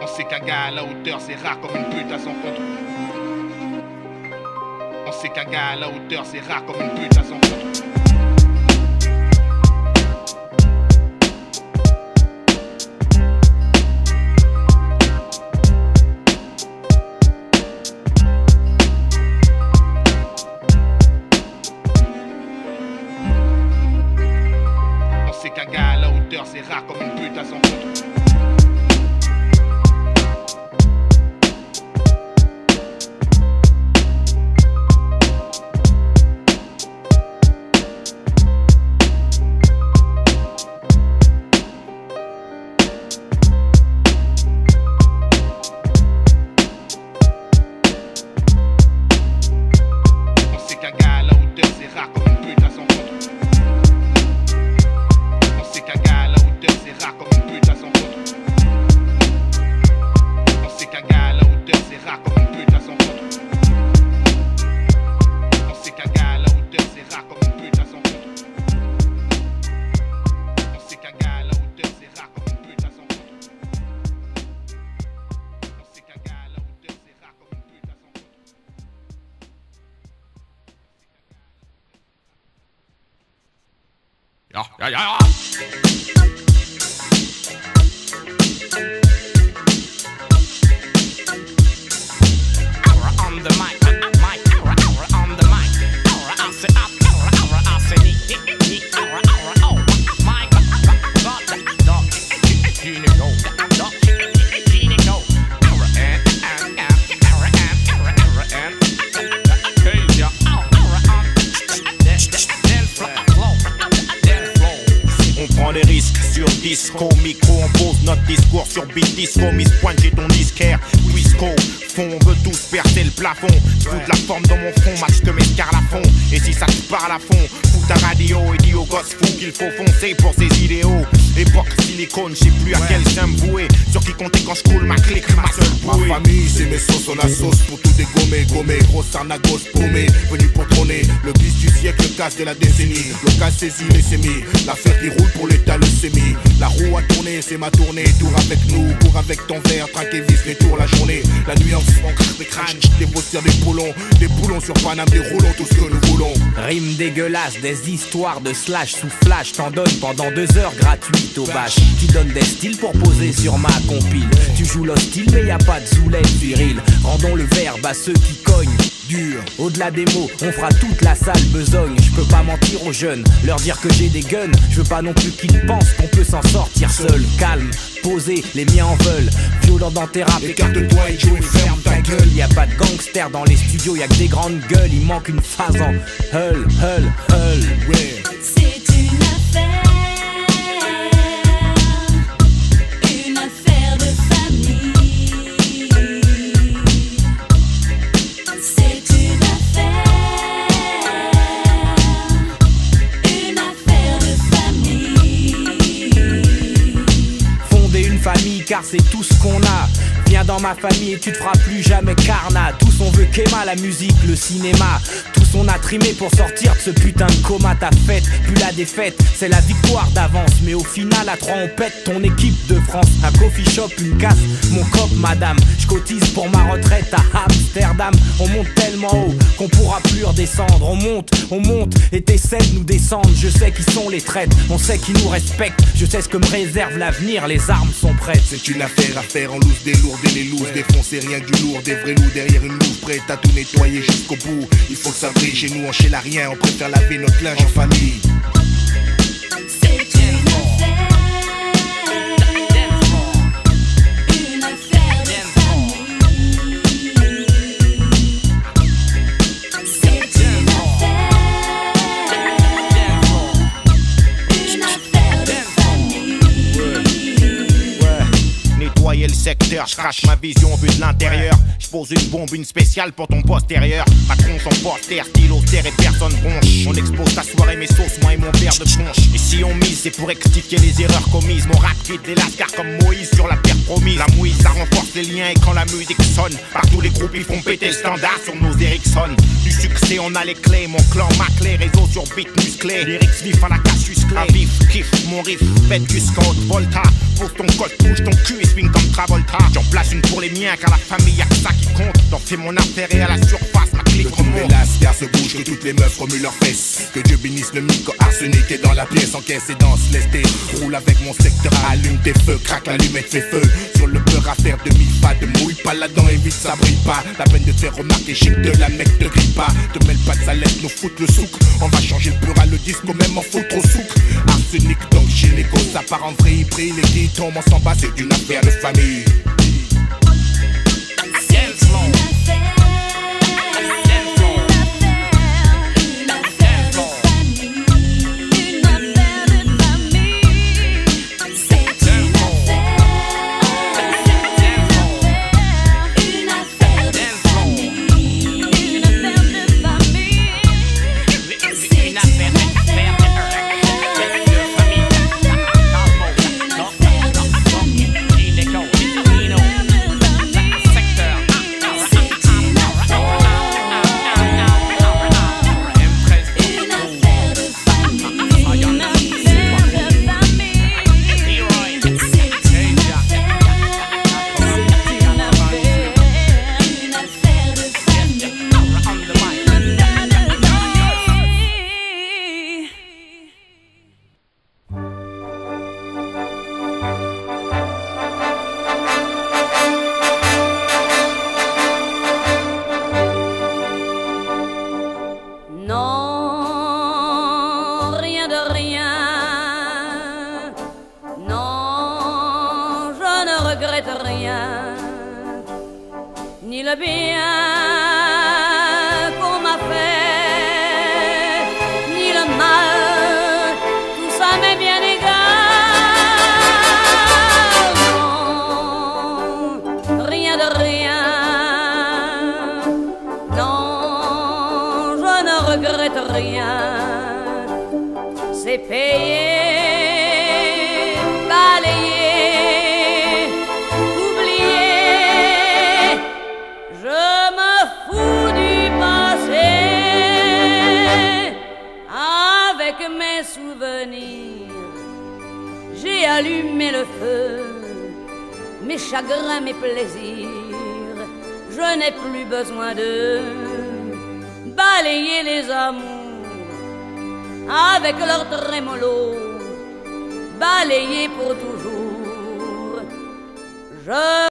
On sait qu'un gars à la hauteur c'est rare comme une pute à son compte. On sait qu'un gars à la hauteur c'est rare comme une pute à son compte. On sait qu'un gars à la hauteur c'est rare comme une pute à son compte. Ja. On the mic, on the mic, I say up, I say ni, oh, my God, on prend des risques sur disco, micro, on pose notre discours sur beat disco, Miss Pointe, j'ai ton disquaire, Quisco, fond, on veut tous percer le plafond, je fous de la forme dans mon front, max que mes scars à fond, et si ça te parle à fond, fous ta radio et dis aux gosses fous qu'il faut foncer pour ses idéaux, époque silicone, je sais plus à quel sein me vouer, sur qui compter quand je coule ma clique, ma seule bouée. Ma famille, c'est mes sauces, on la sauce pour tout dégommer, gommer, grosse arnagos paumée, venu pour trôner, le bis du siècle, le casse de la décennie, le casse saisi, les sémis, l'affaire qui roule pour l'état, le sémi, la roue a tourné, c'est ma tournée, tour avec nous, cours avec ton verre, traque et vis les tours la journée, la nuit en fond, des crânes, des bossières, des boulons sur Paname, des roulons, tout ce que nous voulons. Rime dégueulasse, des histoires de slash sous flash, t'en donnes pendant 2 heures gratuites au bâche. Tu donnes des styles pour poser sur ma compile. Tu joues l'hostile mais y a pas de zoulette viril. Rendons le verbe à ceux qui cognent dur. Au-delà des mots, on fera toute la salle besogne. Je peux pas mentir aux jeunes, leur dire que j'ai des guns. Je veux pas non plus qu'ils pensent qu'on peut s'en sortir seul. Calme, posé, les miens en veulent. Violent dans tes rap, écarte-toi et joue et ferme ta gueule. Y a pas de gangsters dans les studios, y a que des grandes gueules. Il manque une phase en hull. Ouais. C'est une affaire de famille. C'est une affaire de famille. Fonder une famille car c'est tout ce qu'on a. Viens dans ma famille et tu te feras plus jamais carnat. Tous on veut qu'Emma, la musique, le cinéma. Tous on a trimé pour sortir de ce putain de coma. Ta fête, plus la défaite, c'est la victoire d'avance. Mais au final à 3 on pète ton équipe de France. Un coffee shop, une casse, mon cop madame. Je cotise pour ma retraite à Amsterdam. On monte tellement haut qu'on pourra plus redescendre. On monte et t'essaies de nous descendre. Je sais qui sont les traîtres, on sait qui nous respectent. Je sais ce que me réserve l'avenir, les armes sont prêtes. C'est une affaire à faire en loose, des lourds et les looses, défoncer rien que du lourd, des vrais loups derrière une loupe, prête à tout nettoyer jusqu'au bout. Il faut que ça brille, chez nous on chèle à rien, on préfère laver notre linge en famille. C'est une affaire de famille. C'est une affaire de famille. Nettoyer le secteur, je crache ma vision vue de l'intérieur. Je pose une bombe, une spéciale pour ton postérieur. Macron son poster, stylo, terre et personne bronche. On expose ta soirée, mes sauces, moi et mon verre de punch. Et si on mise, c'est pour rectifier les erreurs commises. Mon rap quitte les lascars comme Moïse sur la terre promise. La mouise, ça renforce les liens et quand la musique sonne, partout les groupes ils font péter le standard sur nos Ericsson. Du succès, on a les clés, mon clan, ma clé, réseau sur beat musclé. Lyrics vifs à la casse musclé. Un vif, kiff, mon riff, faites du Scott Volta. Pose ton col, touche ton cul et swing comme Travolta. J'en place une pour les miens car la famille y'a que ça qui compte. J'en fais mon affaire et à la surface ma clique remonte. Car se bouge, que toutes les meufs remuent leurs fesses. Que Dieu bénisse le micro arsenic est dans la pièce, encaisse et danse, laisse tes. Roule avec mon secteur, allume tes feux, craque l'allumette, fait feu. Sur le beurre à faire demi-pas, de mouille pas là-dedans et vite ça brille pas. La peine de te faire remarquer, chic de la mec te grille pas. Te mêle pas de sa lettre, nous foutre le souk. On va changer le beurre à le disque, même en foutre au souk. Arsenic donc gynéco, ça part en vrille, brille, les qui tombent, on s'en bat, c'est une affaire de famille. Ni le bien qu'on m'a fait, ni le mal, tout ça m'est bien égal. Non, rien de rien, non, je ne regrette rien. C'est payé, balayé. Mes souvenirs, j'ai allumé le feu, mes chagrins, mes plaisirs, je n'ai plus besoin de balayer les amours avec leur trémolo, balayer pour toujours. Je